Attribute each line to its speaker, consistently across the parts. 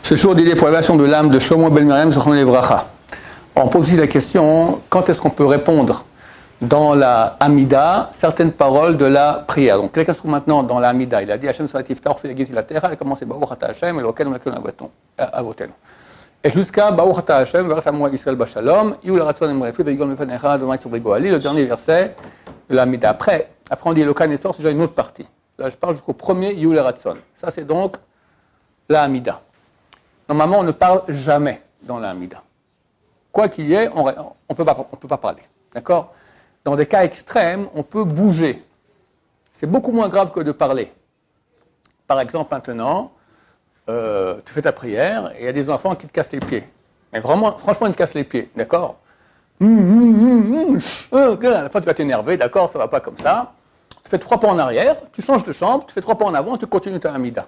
Speaker 1: Ce jour dédié pour l'élévation de l'âme de Shlomo ben Miriam Zichrono Livracha. On pose aussi la question, quand est-ce qu'on peut répondre dans la Hamida certaines paroles de la prière. Donc, qu'est-ce qu'on trouve maintenant dans la Hamida? Il a dit Hashem Solatif Taor Filegit la terre, il a commencé Baruch Ata Hashem, Elokeinu Melekenu Avotenu. Et jusqu'à Baruch Ata Hashem, Varecha Moa Israël Bashalom, Yul Ratzon Emrefi, Vegol Mefanecha, Domait Sur Begoali, le dernier verset de la Hamida. Après on dit Elokan et Sor, c'est déjà une autre partie. Là, je parle jusqu'au premier Yul Ratzon. Ça, c'est donc la Hamida. Normalement, on ne parle jamais dans la Hamida. Quoi qu'il y ait, on ne peut pas parler. D'accord? Dans des cas extrêmes, on peut bouger. C'est beaucoup moins grave que de parler. Par exemple, maintenant, tu fais ta prière et il y a des enfants qui te cassent les pieds. Mais vraiment, franchement, ils te cassent les pieds. D'accord? À la fois, tu vas t'énerver. D'accord? Ça ne va pas comme ça. Tu fais 3 pas en arrière, tu changes de chambre, tu fais 3 pas en avant, tu continues ta Hamida.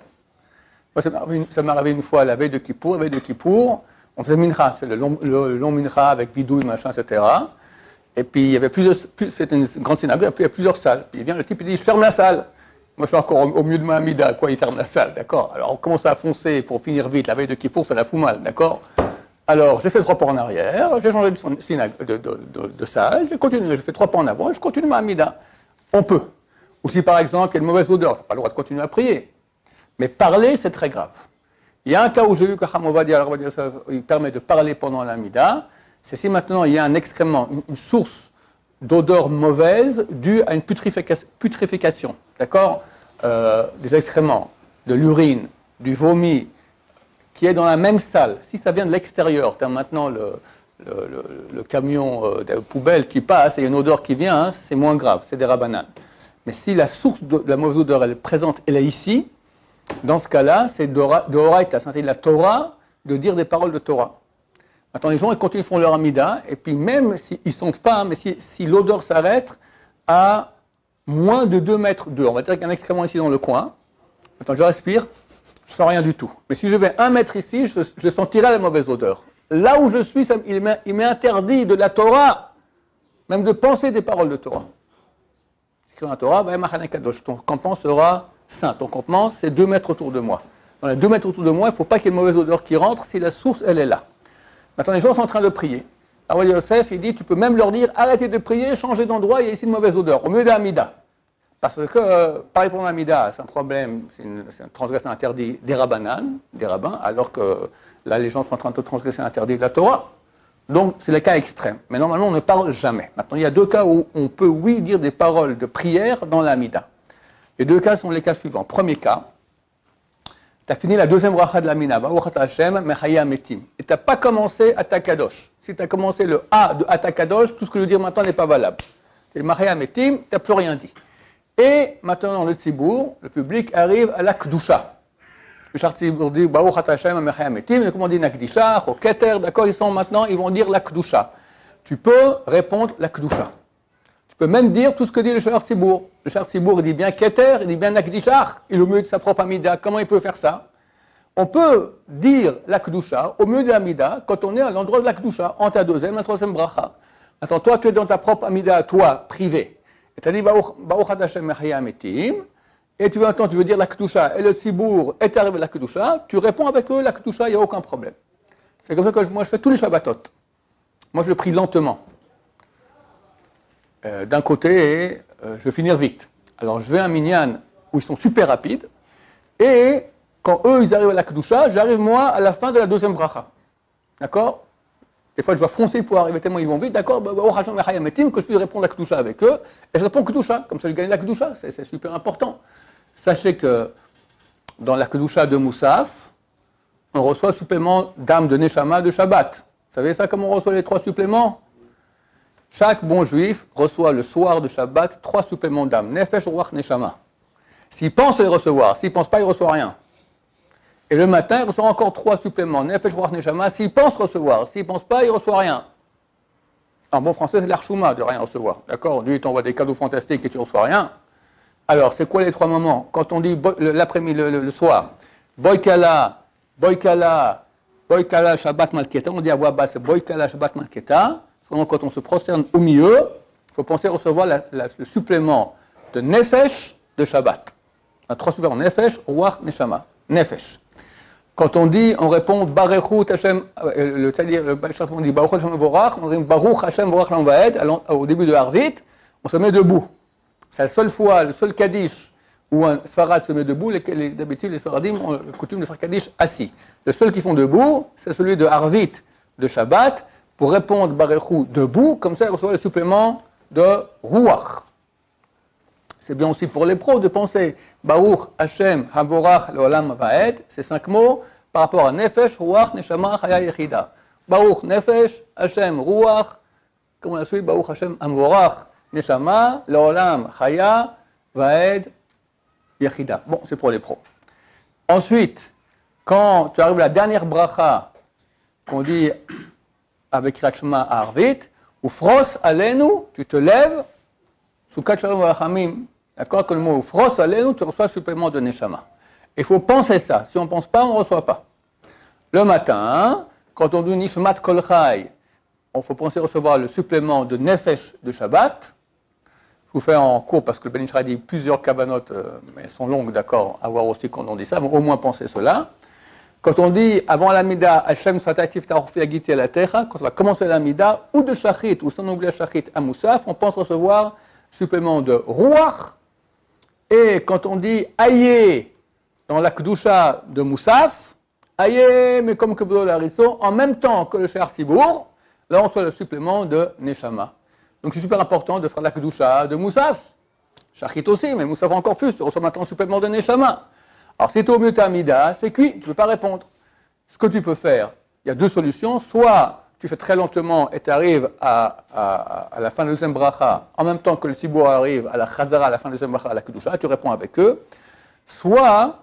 Speaker 1: Moi, ça m'est arrivé une fois, la veille de Kippour, on faisait mincha, c'est le long mincha avec vidouille, machin, etc. Et puis, il y avait c'était une grande synagogue, et puis il y a plusieurs salles. Puis il vient le type, il dit, je ferme la salle. Moi, je suis encore au milieu de ma Hamida, quoi, il ferme la salle, d'accord? Alors, on commence à foncer pour finir vite, la veille de Kippour, ça la fout mal, d'accord? Alors, j'ai fait 3 pas en arrière, j'ai changé de salle, j'ai continué, j'ai fait 3 pas en avant, et je continue ma Hamida. On peut. Ou si, par exemple, il y a une mauvaise odeur, tu n'as pas le droit de continuer à prier. Mais parler, c'est très grave. Il y a un cas où j'ai vu que Chacham Ovadia, il permet de parler pendant l'Amida, c'est si maintenant il y a un excrément, une source d'odeur mauvaise due à une putréfaction, d'accord? Des excréments, de l'urine, du vomi, qui est dans la même salle. Si ça vient de l'extérieur, maintenant le camion de poubelle qui passe et il y a une odeur qui vient, hein, c'est moins grave, c'est des rabananes. Mais si la source de la mauvaise odeur, elle est présente, elle est ici, dans ce cas-là, c'est de Horaïta, c'est la Torah, de dire des paroles de Torah. Maintenant, les gens, ils continuent, font leur Amida, et puis même s'ils ne sentent pas, mais si l'odeur s'arrête à moins de 2 mètres d'eux, on va dire qu'il y a un excrément ici dans le coin, maintenant je respire, je ne sens rien du tout. Mais si je vais 1 mètre ici, je sentirai la mauvaise odeur. Là où je suis, il m'est interdit de la Torah, même de penser des paroles de Torah. C'est dans la Torah, ton campement sera saint. Ton campement, c'est 2 mètres autour de moi. Dans les 2 mètres autour de moi, il ne faut pas qu'il y ait une mauvaise odeur qui rentre si la source, elle est là. Maintenant, les gens sont en train de prier. Alors, Yosef, il dit, tu peux même leur dire, arrêtez de prier, changez d'endroit, il y a ici une mauvaise odeur, au milieu de l'Amida. Parce que, parler pour l'Amida, c'est un problème, c'est une transgression interdite des rabbins, alors que là, les gens sont en train de transgresser l'interdit de la Torah. Donc, c'est les cas extrêmes. Mais normalement, on ne parle jamais. Maintenant, il y a 2 cas où on peut, oui, dire des paroles de prière dans l'Amida. Les 2 cas sont les cas suivants. Premier cas, tu as fini la 2e bracha de la Mina, Baruch Ata Hashem, Mechaya Metim. Et tu n'as pas commencé à ta Kadosh. Si tu as commencé le A de Ata Kadosh, tout ce que je veux dire maintenant n'est pas valable. C'est Mechaya Metim, tu n'as plus rien dit. Et maintenant, dans le Tzibour, le public arrive à la Kdusha. Le Shar Tzibour dit Baruch Ata Hashem, Mechaya Metim, et comme on dit Nakdisha, Choketer, d'accord, ils vont dire la Kdusha. Tu peux répondre la Kdusha. Tu peux même dire tout ce que dit le Shar Tzibour. Le Shar Tzibour, il dit bien Keter, il dit bien Nakdishach, il est au milieu de sa propre Amida. Comment il peut faire ça? On peut dire la Kedusha au milieu de l'Amida quand on est à l'endroit de la Kedusha, en ta 2e, la 3e bracha. Attends, toi, tu es dans ta propre Amida, toi, privée. Et tu as dit Baruch Ata Hashem Mechaya Metim, et tu veux dire la Kedusha, et le Tzibour est arrivé à la Kedusha, tu réponds avec eux la Kedusha, il n'y a aucun problème. C'est comme ça que moi je fais tous les Shabbatot. Moi je prie lentement. D'un côté, je vais finir vite. Alors je vais à un minyan où ils sont super rapides, et quand eux ils arrivent à la Kedusha, j'arrive moi à la fin de la 2e bracha. D'accord? Des fois je dois foncer pour arriver tellement ils vont vite, d'accord? Que je puisse répondre la Kedusha avec eux, et je réponds Kedusha, comme ça je gagne la Kedusha, c'est super important. Sachez que dans la Kedusha de Moussaf, on reçoit supplément d'âme de Neshama de Shabbat. Vous savez ça, comment on reçoit les 3 suppléments? Chaque bon juif reçoit le soir de Shabbat 3 suppléments d'âme, Nefesh, Ruach, Neshama. S'il pense les recevoir, s'il ne pense pas, il ne reçoit rien. Et le matin, il reçoit encore 3 suppléments, Nefesh, Ruach, Neshama, s'il pense recevoir, s'il ne pense pas, il ne reçoit rien. En bon français, c'est l'archouma de rien recevoir, d'accord? Lui, il t'envoie des cadeaux fantastiques et tu ne reçois rien. Alors, c'est quoi les 3 moments? Quand on dit l'après-midi, le soir, Boykala, Shabbat Malketa, on dit à voix basse, Boykala, Shabbat Malketa. Quand on se prosterne au milieu, il faut penser recevoir le supplément de Nefesh de Shabbat. 3 suppléments, Nefesh, Ruach, Neshama. Nefesh. Quand on dit, on répond Barechut Hashem, c'est-à-dire le on dit Baruch Hashem Vorach, on dit Baruch Hashem Vorach Lamvaed, au début de Harvit, on se met debout. C'est la seule fois, le seul Kaddish où un Sfarad se met debout, d'habitude les Sfaradim ont la coutume de faire Kaddish assis. Le seul qui font debout, c'est celui de Harvit de Shabbat, pour répondre Barechut debout, comme ça il reçoit le supplément de Ruach. C'est bien aussi pour les pros de penser Baruch Hashem Havorach Leolam Vaed, ces 5 mots par rapport à Nefesh, Ruach, Neshama, Chaya Yechida. Baruch Nefesh, Hashem Ruach, comme on a suivi Baruch Hashem Havorach, Neshama, Leolam, Chaya, Vaed, Yechida. Bon, c'est pour les pros. Ensuite, quand tu arrives à la dernière bracha qu'on dit avec Kriyat Shema à Arvit, ou Fros Alenu, tu te lèves, sous Kat Shalom V'Rachamim, d'accord, que le mot Fros Alenu, tu reçois le supplément de Neshama. Il faut penser ça. Si on ne pense pas, on ne reçoit pas. Le matin, quand on dit Nishmat Kol Chai, il faut penser recevoir le supplément de Nefesh de Shabbat. Je vous fais en cours parce que le Ben Ish Chai dit plusieurs kavanotes, mais elles sont longues, d'accord, à voir aussi quand on dit ça, mais au moins pensez cela. Quand on dit avant l'Amida, Hashem Satatif Tarfi Agiti Alatecha, quand on va commencer l'Amida, ou de Shachit, ou sans oublier Shachit à Moussaf, on pense recevoir supplément de Ruach. Et quand on dit Aïe dans la Kedusha de Moussaf, Aïe, mais comme que vous l'Arisso, en même temps que le She'ar Tzibour, là on reçoit le supplément de Neshama. Donc c'est super important de faire la Kedusha de Moussaf. Shachit aussi, mais Moussaf encore plus, tu reçois maintenant le supplément de Neshama. Alors, si tu es au milieu de ta Amida, c'est cuit, tu ne peux pas répondre. Ce que tu peux faire, il y a 2 solutions. Soit tu fais très lentement et tu arrives à la fin de la deuxième bracha, en même temps que le Tzibour arrive à la Chazara, à la fin de la deuxième bracha, à la Kedusha, tu réponds avec eux. Soit,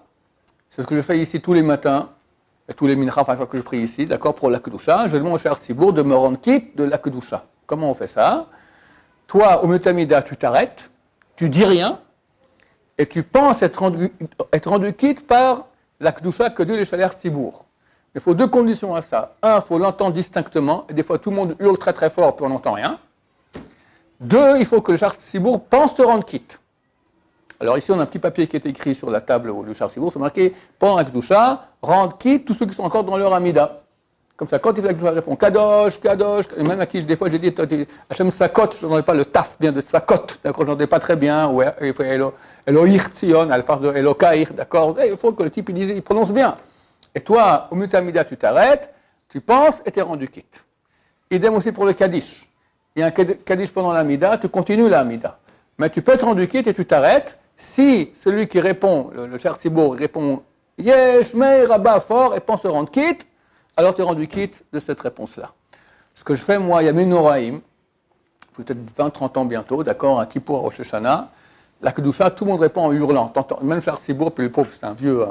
Speaker 1: c'est ce que je fais ici tous les matins, et tous les minchas, enfin, que je prie ici, d'accord, pour la Kedusha, je demande au She'ar Tzibour de me rendre quitte de la Kedusha. Comment on fait ça? Toi, au milieu de ta Amida, tu t'arrêtes, tu dis rien, et tu penses être rendu quitte par la Kedusha que Dieu les She'ar Tzibour. Il faut 2 conditions à ça. 1, il faut l'entendre distinctement, et des fois tout le monde hurle très très fort, puis on n'entend rien. 2, il faut que le She'ar Tzibour pense te rendre quitte. Alors ici, on a un petit papier qui est écrit sur la table où le She'ar Tzibour, c'est marqué, pendant la Kedusha, rendre quitte tous ceux qui sont encore dans leur Amida. Comme ça, quand il fait la Kedusha, il répond Kadosh, Kadosh, et même à qui, des fois, j'ai dit, Hachem Sakot, je n'en ai pas le taf bien de Sakot, d'accord, je n'en ai pas très bien, ouais, il faut Elohir Tzion, elle parle de Elokaïr, d'accord, il faut que le type, il prononce bien. Et toi, au Mutamida, tu t'arrêtes, tu penses et tu es rendu quitte. Idem aussi pour le Kaddish. Il y a un Kaddish pendant l'Amida, tu continues l'Amida. Mais tu peux être rendu quitte et tu t'arrêtes si celui qui répond, le She'ar Tzibour, répond Yesh, Mei, Rabba, fort, et pense se rendre quitte, alors tu es rendu quitte de cette réponse-là. Ce que je fais, moi, il y a Menoraïm, peut-être 20-30 ans bientôt, d'accord, à Kippour, à Rosh Hashanah, la Kedusha, tout le monde répond en hurlant. Même She'ar Tzibour, puis le pauvre, c'est un vieux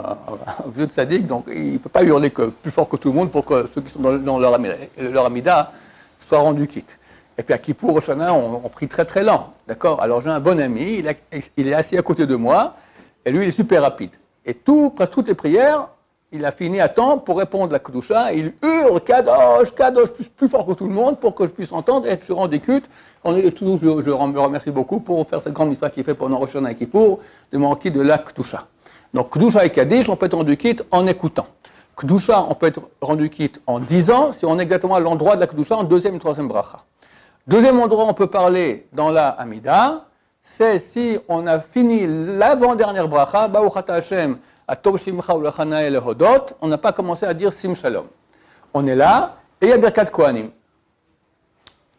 Speaker 1: de sadique, donc il ne peut pas hurler plus fort que tout le monde pour que ceux qui sont dans leur Amida soient rendus quitte. Et puis à Kippour, Rosh Hashanah, on prie très très lent, d'accord. Alors j'ai un bon ami, il est assis à côté de moi, et lui, il est super rapide. Et presque toutes les prières, il a fini à temps pour répondre à la Kedusha, et il hurle Kadosh, Kadosh, plus fort que tout le monde pour que je puisse entendre et être rendu quitte. Je me remercie beaucoup pour faire cette grande mission qu'il fait pendant Rosh Hashanah et Kippour, de me rendre quitte de la Kedusha. Donc Kedusha et Kaddish, on peut être rendu quitte en écoutant. Kedusha, on peut être rendu quitte en disant, si on est exactement à l'endroit de la Kedusha, en 2e et 3e bracha. Deuxième endroit où on peut parler dans la Amida, c'est si on a fini l'avant-dernière bracha, Baruch Ata Hashem, Atov Shimcha Ulachana El Hodot, on n'a pas commencé à dire Sim Shalom. On est là, et il y a Birkat Kohanim.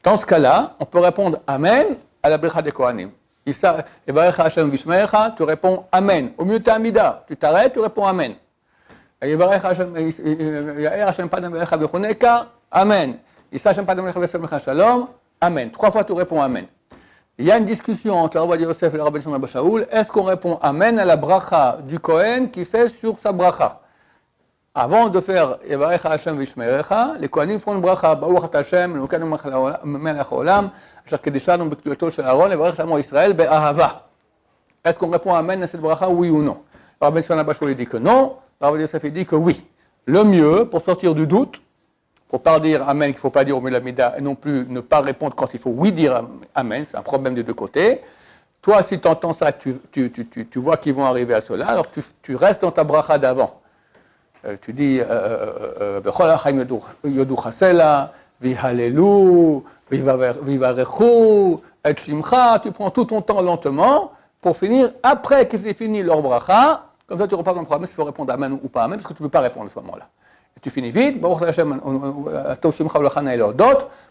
Speaker 1: Dans ce cas-là, on peut répondre Amen à la Birkat des Kohanim. Evarecha Hashem Vishmerecha, tu réponds Amen. Au milieu de ta Amida, tu t'arrêtes, tu réponds Amen. Evarecha Hashem Padam Verecha Vechoneka, Amen. Issa Hashem Padam Verecha Vesemecha Shalom, Amen. 3 fois tu réponds Amen. Il y a une discussion entre le Rabbi Yosef et le Rabbi Shimon Abba Shaul. Est-ce qu'on répond Amen à la bracha du Kohen qui fait sur sa bracha? Avant de faire Evarecha Hashem Vishmerecha, les Kohanim font une bracha. Baruch Ata Hashem, Elokenu Melech Haolam, Asher Kedeshanu B'Kedushato Shel Aaron, Evarech Shamo Israël Be'ahava. Est-ce qu'on répond Amen à cette bracha, oui ou non? Le Rabbi Shimon Abba Shaul dit que non. Le Rabbi Yosef dit que oui. Le mieux, pour sortir du doute, pour ne pas dire Amen, qu'il ne faut pas dire au milieu de l'Amida, et non plus ne pas répondre quand il faut oui dire Amen, c'est un problème des 2 côtés. Toi, si tu entends ça, tu vois qu'ils vont arriver à cela, alors tu restes dans ta bracha d'avant. Tu dis V'chol ha'chaim yodu chasela, v'yihalelu, v'yivarechu, et shimcha. Tu prends tout ton temps lentement pour finir, après qu'ils aient fini leur bracha, comme ça tu repars dans le problème s'il faut répondre amen ou pas amen, parce que tu ne peux pas répondre à ce moment-là. Et tu finis vite, pour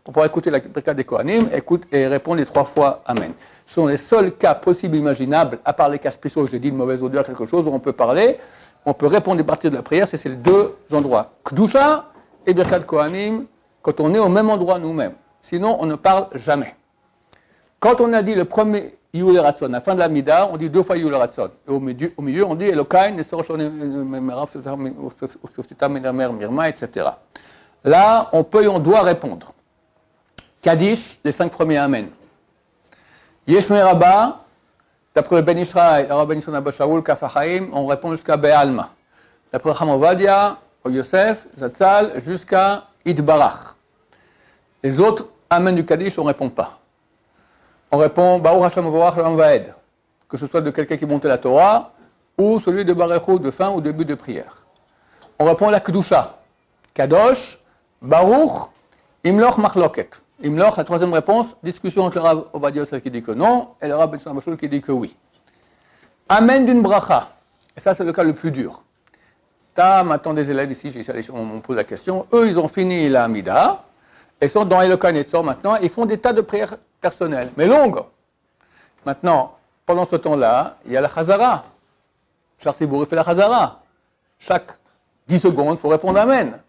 Speaker 1: pouvoir écouter la brika des Kohanim, et répondre les 3 fois amen. Ce sont les seuls cas possibles, imaginables, à part les cas spéciaux, j'ai dit une mauvaise odeur, quelque chose, où on peut parler, on peut répondre à partir de la prière, c'est les 2 endroits. Kdusha et Birkat Kohanim, quand on est au même endroit nous-mêmes. Sinon, on ne parle jamais. Quand on a dit le premier Yul Ratson, à la fin de la Mida, on dit 2 fois Yul Ratson. Et au milieu, on dit Elokain, etc. Là, on peut et on doit répondre. Kaddish, les 5 premiers Amen. Yeshme Rabba, d'après le Ben Ishraï, le Ben Ishraï Abba Shaul, Kafachaim, on répond jusqu'à Be'alma. D'après Chamovadia, au Yosef, Zatzal, jusqu'à Idbarach. Les autres Amen du Kaddish, on ne répond pas. On répond Baruch Hashem Uvorach L'Olam Vaed, que ce soit de quelqu'un qui monte la Torah, ou celui de Barechou, de fin ou début de prière. On répond la Kedusha, Kadosh, Baruch, Imloch Machloket. Imloch, la 3e réponse, discussion entre le Rav Ovadia Yosef qui dit que non, et le Rav Ben Shlomo Shaul qui dit que oui. Amen d'une bracha, et ça c'est le cas le plus dur. T'as maintenant des élèves ici, on me pose la question, eux ils ont fini la Hamida, ils sont dans Eloka Netzor maintenant, ils font des tas de prières personnelles, mais longues. Maintenant, pendant ce temps-là, il y a la Chazara. Charles Sibour fait la Chazara. Chaque 10 secondes, il faut répondre Amen.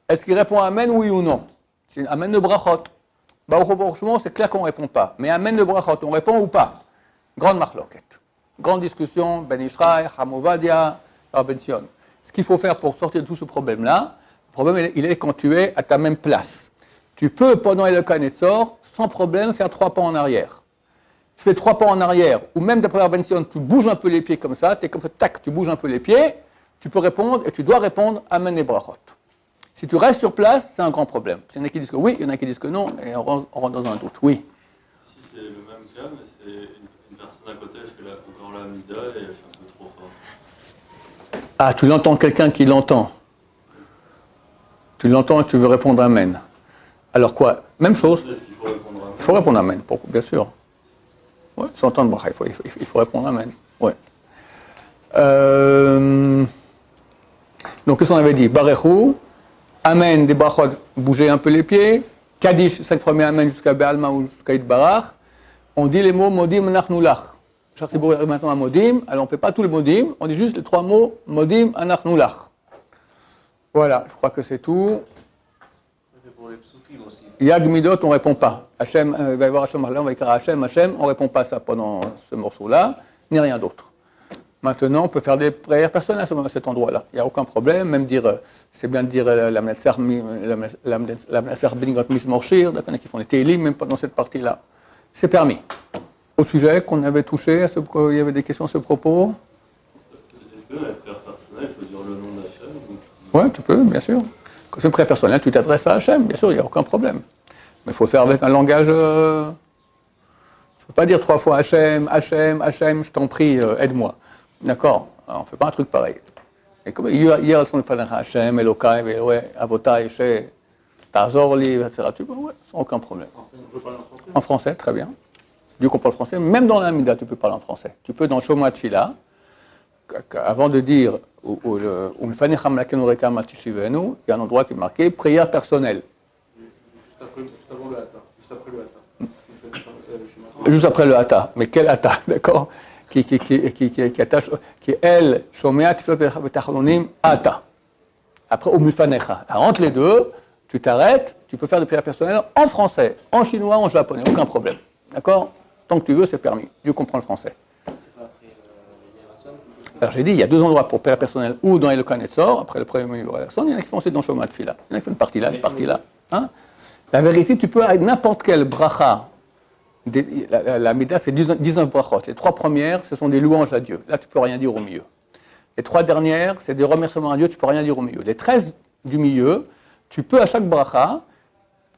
Speaker 1: Est-ce qu'il répond Amen, oui ou non? C'est Amen de Brachot. Franchement, c'est clair qu'on ne répond pas. Mais Amen de Brachot, on répond ou pas? Grande marloquette. Grande discussion, Ben Ishraï, Hamovadia, Ben Sion. Ce qu'il faut faire pour sortir de tout ce problème-là, le problème, il est quand tu es à ta même place. Tu peux, pendant Eloka Netzor, sans problème, faire 3 pas en arrière. Tu fais 3 pas en arrière, ou même d'après la Ben Sion, tu bouges un peu les pieds comme ça, tu es comme ça, tac, tu bouges un peu les pieds, tu peux répondre, et tu dois répondre Amen et Brachot. Si tu restes sur place, c'est un grand problème. Il y en a qui disent que oui, il y en a qui disent que non, et on rentre dans un doute. Oui.
Speaker 2: Si c'est le même cas, mais c'est une personne à côté, elle fait encore la Mida et elle fait un peu trop fort.
Speaker 1: Ah, tu l'entends, quelqu'un qui l'entend. Tu l'entends et tu veux répondre Amen. Alors quoi? Même chose.
Speaker 2: Est-ce qu'il faut répondre Amen?
Speaker 1: Il faut répondre Amen, bien sûr. Oui, sans entendre Bracha, il faut répondre Amen. Ouais. Donc, qu'est-ce qu'on avait dit? Barechou, Amen, des brachot, bouger un peu les pieds. Kaddish, 5 premiers Amen jusqu'à Be'alma ou jusqu'à Idbarach. On dit les mots Modim Anachnu Lach. Charles Sibour arrive maintenant à Modim. Alors, on ne fait pas tout le Modim, on dit juste les 3 mots Modim Anachnu Lach. Voilà, je crois que c'est tout.
Speaker 3: Pour les psukim aussi.
Speaker 1: Yag Midot, on ne répond pas. Hachem, il va y avoir Hachem, on va écrire Hachem, on ne répond pas ça pendant ce morceau-là, ni rien d'autre. Maintenant, on peut faire des prières personnelles à cet endroit-là. Il n'y a aucun problème, même dire, c'est bien de dire la Mnetzer Benigot Mismorshir, il y en a qui font les Télim, même pas dans cette partie-là. C'est permis. Au sujet qu'on avait touché, il y avait des questions à ce propos?
Speaker 2: Est-ce que la prière personnelle, il faut dire le nom d'Hachem?
Speaker 1: Oui, tu peux, bien sûr. Quand c'est une prière personnelle, tu t'adresses à Hachem, bien sûr, il n'y a aucun problème. Mais il faut faire avec un langage... Tu ne peux pas dire 3 fois Hachem, Hachem, Hachem, je t'en prie, aide-moi. D'accord? On ne fait pas un truc pareil. Et comme hier, elles sont les Hachem, Elokai, Avotai, She, Tazorli, etc. Tu peux, ouais, sans aucun problème.
Speaker 3: On peut parler en français?
Speaker 1: En français, très bien. Dieu qu'on parle français, même dans l'Amida, tu peux parler en français. Tu peux dans Shoma Tfila, avant de dire il y a un endroit qui est marqué prière personnelle.
Speaker 3: Juste avant le Hata. Juste après le Hata.
Speaker 1: Juste après le Hata. Mais quel Hata, d'accord? Qui attache, qui est elle, Shomea Tfilot V'Tachalonim Hata. Après, au Milfanecha. Entre les deux, tu t'arrêtes, tu peux faire des prières personnelles en français, en chinois, en japonais, aucun problème. D'accord? Tant que tu veux, c'est permis. Dieu comprend le français. Alors j'ai dit, il y a 2 endroits pour prière personnelle, ou dans Eloka Netzor, après le premier Yul-Ratson, il y en a qui font aussi dans Shoma Tfila. Il y en a qui font une partie là, une partie là. Hein? La vérité, tu peux, avec n'importe quelle bracha, la Mida c'est 19 brachot. Les 3 premières, ce sont des louanges à Dieu. Là, tu ne peux rien dire au milieu. Les 3 dernières, c'est des remerciements à Dieu, tu ne peux rien dire au milieu. Les 13 du milieu, tu peux à chaque bracha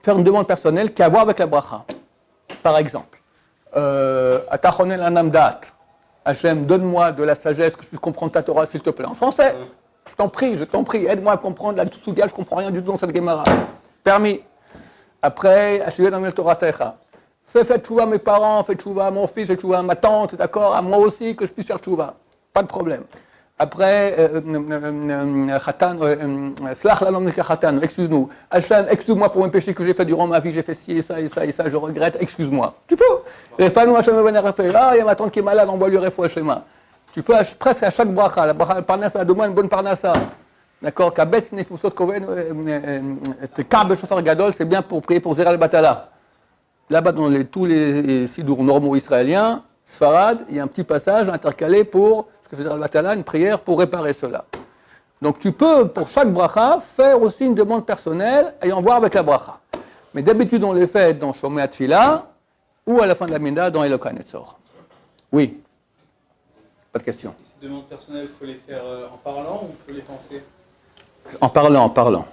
Speaker 1: faire une demande personnelle qui a à voir avec la bracha. Par exemple, Atachonel Anam Dat. Hachem, donne-moi de la sagesse, que je puisse comprendre ta Torah, s'il te plaît, en français. je t'en prie, aide-moi à comprendre la Tsugia, je comprends rien du tout dans cette Gemara. Permis. Après, fais tchouva à mes parents, fais tchouva à mon fils, fais tchouva à ma tante, d'accord, à moi aussi, que je puisse faire tchouva. Pas de problème. Après, excuse-nous. Hachem, excuse-moi pour mes péchés que j'ai fait durant ma vie, j'ai fait ci et ça et ça et ça, je regrette, excuse-moi. Tu peux. Il y a ma tante qui est malade, envoie-lui Refoua Shema. Tu peux presque à chaque bracha, la parnassa, donne-moi une bonne parnassa. D'accord, Kabetz Nefusot Koven, Kab Shofar Gadol, c'est bien pour prier pour Zera al-Batala. Là-bas, dans tous les sidours normaux israéliens, Sfarad, il y a un petit passage intercalé pour ce que faisait al-Batala, une prière pour réparer cela. Donc tu peux, pour chaque bracha, faire aussi une demande personnelle ayant voir avec la bracha. Mais d'habitude, on les fait dans Shomei Tfila ou à la fin de la Minda dans Eloka Netzor. Oui. Pas de question.
Speaker 4: Et ces demandes personnelles, il faut les faire en parlant ou il faut les penser?
Speaker 1: En parlant.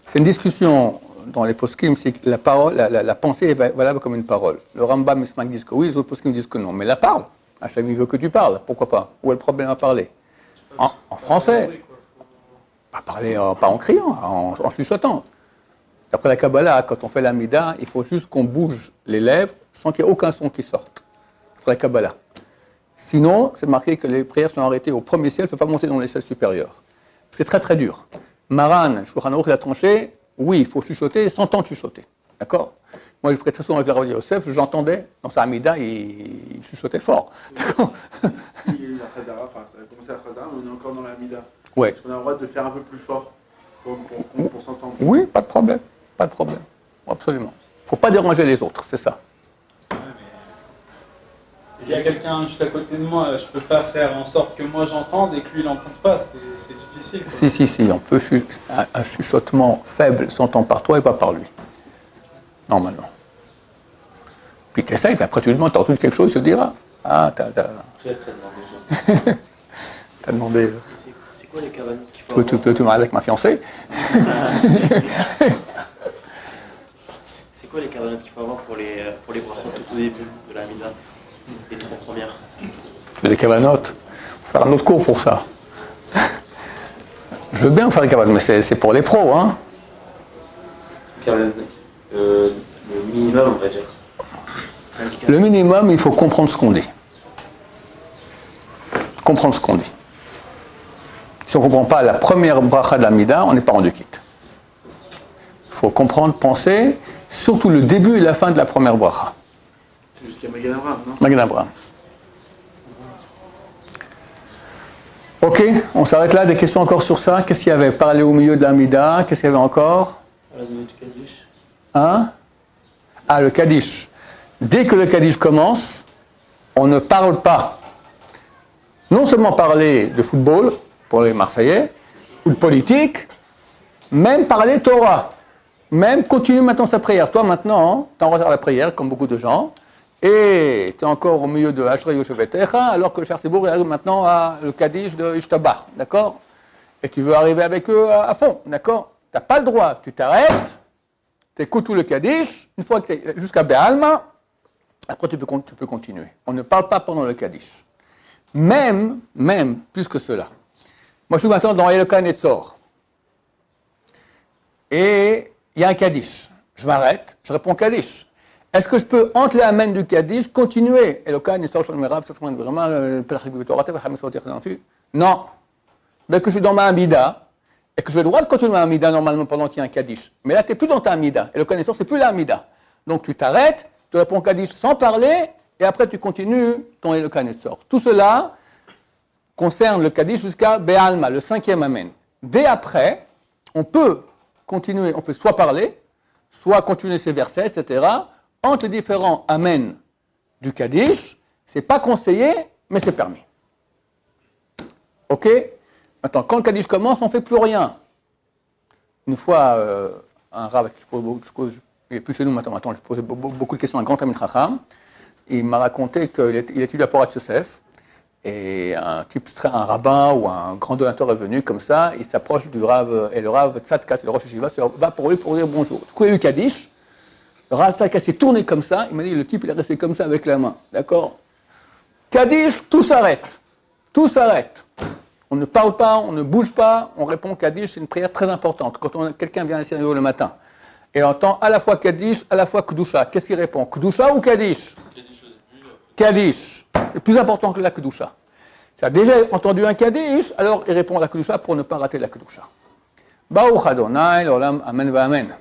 Speaker 1: C'est une discussion dans les poskim, c'est que la pensée est valable comme une parole. Le Rambam et Smak disent que oui, les autres poskim disent que non. Mais la parle. Hachem, il veut que tu parles. Pourquoi pas? Où est le problème à parler? En français. Pas parler, pas en criant, en chuchotant. D'après la Kabbalah, quand on fait l'amida, il faut juste qu'on bouge les lèvres sans qu'il n'y ait aucun son qui sorte. D'après la Kabbalah. Sinon, c'est marqué que les prières sont arrêtées au premier ciel, ne peuvent pas monter dans les ciels supérieurs. C'est très très dur. Maran, Shulchan Aruch l'a tranché, oui, il faut chuchoter sans temps de chuchoter. D'accord? Moi, je prie très souvent avec la Rav Yosef, j'entendais, dans sa Amida, il chuchotait fort. D'accord?
Speaker 3: Si la Khazara, enfin, ça a commencé à Khazara, mais on est encore dans la Amida.
Speaker 1: Ouais.
Speaker 3: Est-ce qu'on a le droit de faire un peu plus fort pour s'entendre?
Speaker 1: Oui, pas de problème. Pas de problème. Absolument. Il ne faut pas déranger les autres, c'est ça.
Speaker 4: S'il y a quelqu'un juste à côté de moi, je ne peux pas faire en sorte que moi j'entende et que lui il n'entende pas, c'est difficile. Quoi.
Speaker 1: Si, on peut un chuchotement faible s'entend par toi et pas par lui. Normalement. Puis tu essayes, puis après tu lui demandes, t'as entendu quelque chose, il se dira. Ah, t'as demandé.
Speaker 5: C'est quoi les cavanes qu'il faut
Speaker 1: Tu m'as avec ma fiancée.
Speaker 5: C'est quoi les cavanes qu'il faut avoir pour les brachot tout au début de la Mida? Les 3 premières.
Speaker 1: Tu veux des cavanotes? Il faut faire un autre cours pour ça. Je veux bien faire des cavanotes, mais c'est pour les pros, hein.
Speaker 5: Le minimum, on va dire.
Speaker 1: Le minimum, il faut comprendre ce qu'on dit. Comprendre ce qu'on dit. Si on ne comprend pas la première bracha de la Mida, on n'est pas rendu quitte. Il faut comprendre, penser, surtout le début et la fin de la première bracha.
Speaker 3: Jusqu'à Magan Abraham, non?
Speaker 1: Magan Abraham. Ok, on s'arrête là. Des questions encore sur ça? Qu'est-ce qu'il y avait? Parler au milieu de la Mida. Qu'est-ce qu'il y avait encore?
Speaker 5: La minute Kaddish.
Speaker 1: Hein? Ah, le Kaddish. Dès que le Kaddish commence, on ne parle pas. Non seulement parler de football, pour les Marseillais, ou de politique, même parler Torah. Même continuer maintenant sa prière. Toi, maintenant, tu es en retard à la prière, comme beaucoup de gens, et tu es encore au milieu de Ashrei Yoshevetecha, alors que le Cher Sibour arrive maintenant à le Kaddish de Ishtabach, d'accord? Et tu veux arriver avec eux à fond, d'accord? Tu n'as pas le droit, tu t'arrêtes, tu écoutes tout le Kaddish, une fois que tu es jusqu'à Be'alma, après tu peux continuer. On ne parle pas pendant le Kaddish. Même, plus que cela. Moi, je suis maintenant dans Eloka Netzor. Et il y a un Kaddish. Je m'arrête, je réponds Kaddish. Est-ce que je peux, entre les amens du Kaddish, continuer Eloka Netzor, non. Dès que je suis dans ma Amida, et que j'ai le droit de continuer ma Amida normalement pendant qu'il y a un Kaddish. Mais là, tu n'es plus dans ta Amida. Eloka Netzor, c'est plus la Amida. Donc tu t'arrêtes, tu réponds Kaddish sans parler, et après tu continues ton Eloka Netzor. Tout cela concerne le Kaddish jusqu'à Be'alma, le 5e amen. Dès après, on peut continuer, on peut soit parler, soit continuer ses versets, etc. Entre les différents amen du Kaddish, c'est pas conseillé, mais c'est permis. Ok? Maintenant, quand le Kaddish commence, on ne fait plus rien. Une fois, un rabbin, il n'est plus chez nous maintenant, je posais beaucoup de questions à un grand Talmid Chacham, il m'a raconté qu'il étudiait la Porat Yosef, et un rabbin ou un grand donateur est venu comme ça, il s'approche du Rav, et le Rav Tzadka, c'est le Rosh Yeshiva, va pour lui pour dire bonjour. Du coup, il y a eu Kaddish, le Rav Tzadka s'est tourné comme ça, il m'a dit, le type il est resté comme ça avec la main, d'accord? Kaddish, tout s'arrête. On ne parle pas, on ne bouge pas, on répond Kaddish, c'est une prière très importante. Quand quelqu'un vient à la le matin et entend à la fois Kaddish, à la fois Kedusha, qu'est-ce qu'il répond? Kedusha ou Kaddish? Kaddish. C'est plus important que la Kedusha. Ça a déjà entendu un Kaddish, alors il répond à la Kedusha pour ne pas rater la Kedusha. Baruch Adonai, l'olam, amen va amen.